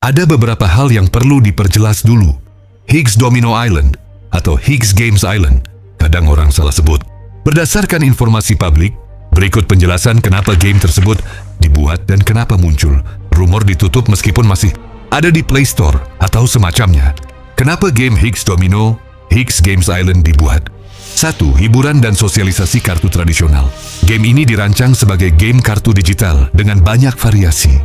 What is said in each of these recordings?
Ada beberapa hal yang perlu diperjelas dulu. Higgs Domino Island atau Higgs Games Island, kadang orang salah sebut. Berdasarkan informasi publik, berikut penjelasan kenapa game tersebut dibuat dan kenapa muncul. Rumor ditutup meskipun masih ada di Play Store atau semacamnya. Kenapa game Higgs Domino, Higgs Games Island dibuat? 1. Hiburan dan sosialisasi kartu tradisional. Game ini dirancang sebagai game kartu digital dengan banyak variasi.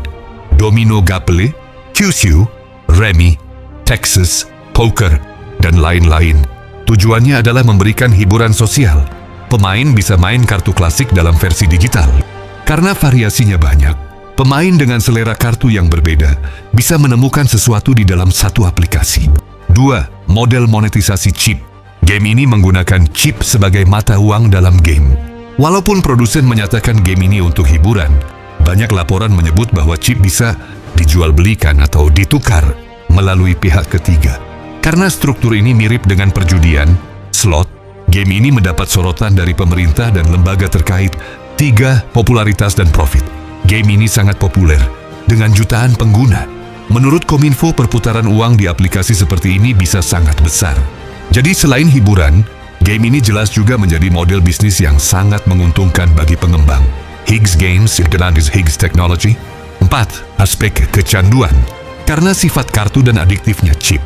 Domino Gaple, Kyushu, Remi, Texas, Poker, dan lain-lain. Tujuannya adalah memberikan hiburan sosial. Pemain bisa main kartu klasik dalam versi digital. Karena variasinya banyak, pemain dengan selera kartu yang berbeda bisa menemukan sesuatu di dalam satu aplikasi. 2. Model monetisasi chip. Game ini menggunakan chip sebagai mata uang dalam game. Walaupun produsen menyatakan game ini untuk hiburan, banyak laporan menyebut bahwa chip bisa dijual belikan atau ditukar melalui pihak ketiga. Karena struktur ini mirip dengan perjudian, slot, game ini mendapat sorotan dari pemerintah dan lembaga terkait. 3. Popularitas dan profit. Game ini sangat populer, dengan jutaan pengguna. Menurut Kominfo, perputaran uang di aplikasi seperti ini bisa sangat besar. Jadi selain hiburan, game ini jelas juga menjadi model bisnis yang sangat menguntungkan bagi pengembang. Higgs Games dikenal Higgs Technology. 4. Aspek kecanduan. Karena sifat kartu dan adiktifnya chip,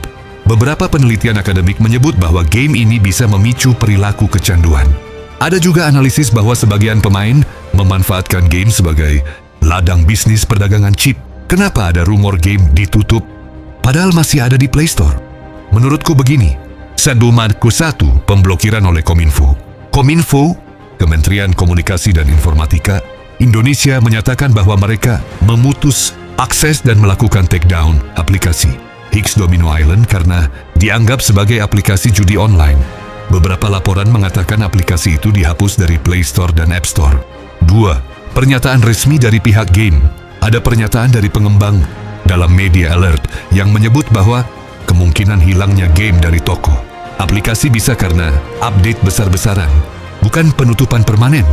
beberapa penelitian akademik menyebut bahwa game ini bisa memicu perilaku kecanduan. Ada juga analisis bahwa sebagian pemain memanfaatkan game sebagai ladang bisnis perdagangan chip. Kenapa ada rumor game ditutup, padahal masih ada di Play Store? Menurutku begini, Sedumarku 1, pemblokiran oleh Kominfo. Kominfo, Kementerian Komunikasi dan Informatika, Indonesia menyatakan bahwa mereka memutus akses dan melakukan takedown aplikasi Higgs Domino Island karena dianggap sebagai aplikasi judi online. Beberapa laporan mengatakan aplikasi itu dihapus dari Play Store dan App Store. 2. Pernyataan resmi dari pihak game. Ada pernyataan dari pengembang dalam media alert yang menyebut bahwa kemungkinan hilangnya game dari toko aplikasi bisa karena update besar-besaran, bukan penutupan permanen.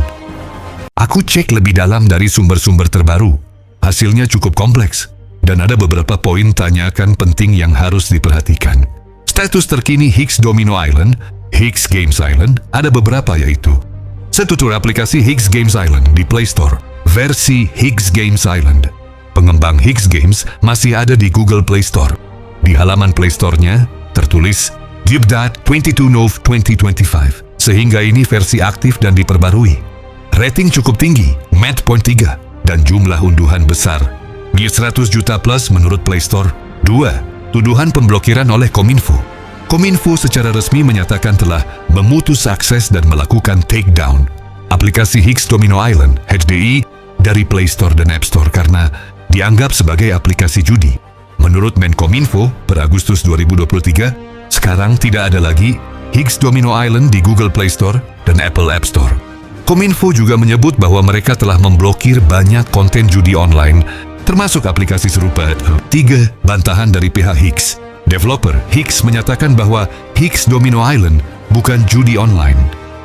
Aku cek lebih dalam dari sumber-sumber terbaru. Hasilnya cukup kompleks, dan ada beberapa poin tanyakan penting yang harus diperhatikan. Status terkini Higgs Domino Island, Higgs Games Island, ada beberapa yaitu: setutur aplikasi Higgs Games Island di Play Store, versi Higgs Games Island. Pengembang Higgs Games masih ada di Google Play Store. Di halaman Play Store-nya tertulis Due date 22 Nov 2025, sehingga ini versi aktif dan diperbarui. Rating cukup tinggi, Mat point 3, dan jumlah unduhan besar. Di 100 juta plus menurut Play Store. 2. Tuduhan pemblokiran oleh Kominfo. Kominfo secara resmi menyatakan telah memutus akses dan melakukan takedown aplikasi Higgs Domino Island, HDI, dari Play Store dan App Store karena dianggap sebagai aplikasi judi. Menurut Menkominfo, per Agustus 2023, sekarang tidak ada lagi Higgs Domino Island di Google Play Store dan Apple App Store. Kominfo juga menyebut bahwa mereka telah memblokir banyak konten judi online, termasuk aplikasi serupa. 3. Bantahan dari pihak Higgs. Developer Higgs menyatakan bahwa Higgs Domino Island bukan judi online.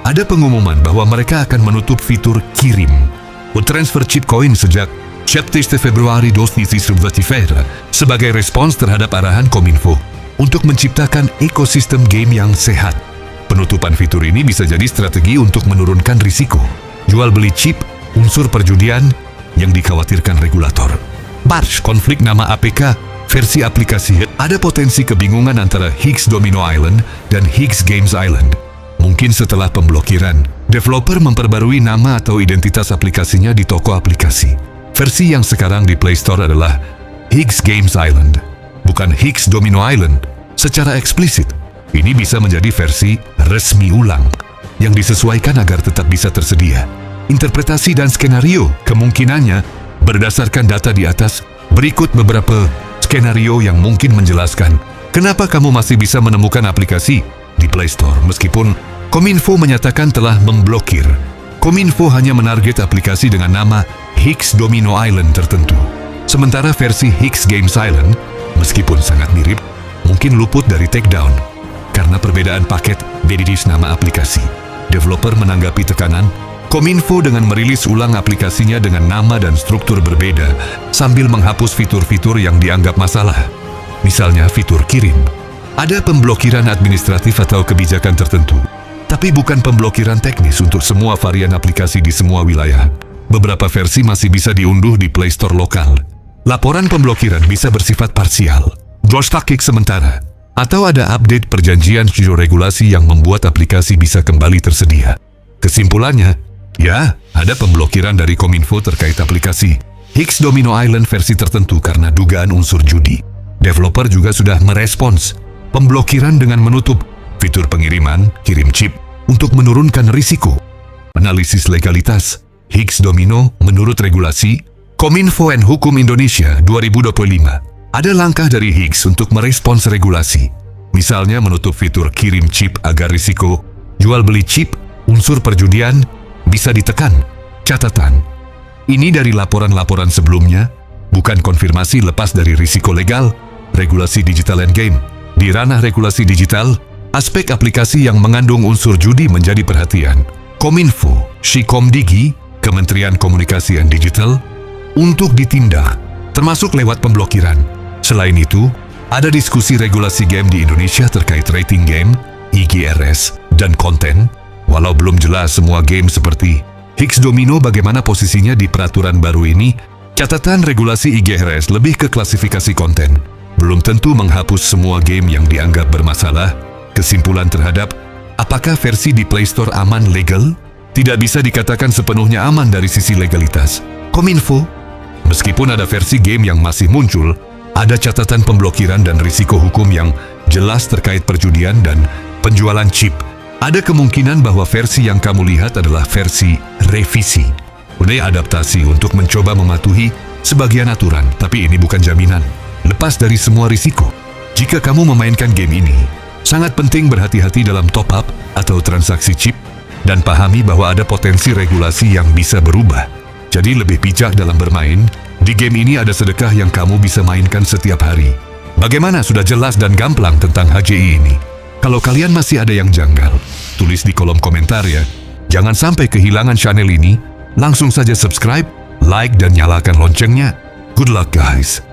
Ada pengumuman bahwa mereka akan menutup fitur kirim transfer chip coin sejak 17 Februari 2024 sebagai respons terhadap arahan Kominfo untuk menciptakan ekosistem game yang sehat. Penutupan fitur ini bisa jadi strategi untuk menurunkan risiko jual beli chip unsur perjudian yang dikhawatirkan regulator. Barsh konflik nama APK versi aplikasi. Ada potensi kebingungan antara Higgs Domino Island dan Higgs Games Island. Mungkin setelah pemblokiran, developer memperbarui nama atau identitas aplikasinya di toko aplikasi. Versi yang sekarang di Play Store adalah Higgs Games Island, bukan Higgs Domino Island secara eksplisit. Ini bisa menjadi versi resmi ulang yang disesuaikan agar tetap bisa tersedia. Interpretasi dan skenario kemungkinannya berdasarkan data di atas. Berikut beberapa skenario yang mungkin menjelaskan kenapa kamu masih bisa menemukan aplikasi di Play Store meskipun Kominfo menyatakan telah memblokir. Kominfo hanya menarget aplikasi dengan nama Higgs Domino Island tertentu. Sementara versi Higgs Games Island, meskipun sangat mirip, mungkin luput dari takedown karena perbedaan paket beda nama aplikasi. Developer menanggapi tekanan Kominfo dengan merilis ulang aplikasinya dengan nama dan struktur berbeda sambil menghapus fitur-fitur yang dianggap masalah. Misalnya fitur kirim. Ada pemblokiran administratif atau kebijakan tertentu, tapi bukan pemblokiran teknis untuk semua varian aplikasi di semua wilayah. Beberapa versi masih bisa diunduh di Play Store lokal. Laporan pemblokiran bisa bersifat parsial, kick sementara, atau ada update perjanjian regulasi yang membuat aplikasi bisa kembali tersedia. Kesimpulannya, ya, ada pemblokiran dari Kominfo terkait aplikasi Higgs Domino Island versi tertentu karena dugaan unsur judi. Developer juga sudah merespons pemblokiran dengan menutup fitur pengiriman, kirim chip, untuk menurunkan risiko. Analisis legalitas Higgs Domino menurut regulasi Kominfo and Hukum Indonesia 2025. Ada langkah dari Higgs untuk merespons regulasi. Misalnya menutup fitur kirim chip agar risiko jual beli chip unsur perjudian bisa ditekan. Catatan, ini dari laporan-laporan sebelumnya, bukan konfirmasi lepas dari risiko legal, regulasi digital and game. Di ranah regulasi digital, aspek aplikasi yang mengandung unsur judi menjadi perhatian Kominfo, Shikomdigi, Kementerian Komunikasi dan Digital, untuk ditindak, termasuk lewat pemblokiran. Selain itu, ada diskusi regulasi game di Indonesia terkait rating game, IGRS, dan konten, walau belum jelas semua game seperti Higgs Domino bagaimana posisinya di peraturan baru ini. Catatan regulasi IGRS lebih ke klasifikasi konten, belum tentu menghapus semua game yang dianggap bermasalah. Kesimpulan terhadap apakah versi di Play Store aman legal? Tidak bisa dikatakan sepenuhnya aman dari sisi legalitas. Kominfo, meskipun ada versi game yang masih muncul, ada catatan pemblokiran dan risiko hukum yang jelas terkait perjudian dan penjualan chip. Ada kemungkinan bahwa versi yang kamu lihat adalah versi revisi. Udah adaptasi untuk mencoba mematuhi sebagian aturan, tapi ini bukan jaminan lepas dari semua risiko. Jika kamu memainkan game ini, sangat penting berhati-hati dalam top up atau transaksi chip dan pahami bahwa ada potensi regulasi yang bisa berubah. Jadi lebih bijak dalam bermain. Di game ini ada sedekah yang kamu bisa mainkan setiap hari. Bagaimana sudah jelas dan gamblang tentang HJI ini? Kalau kalian masih ada yang janggal, tulis di kolom komentar ya. Jangan sampai kehilangan channel ini. Langsung saja subscribe, like, dan nyalakan loncengnya. Good luck guys!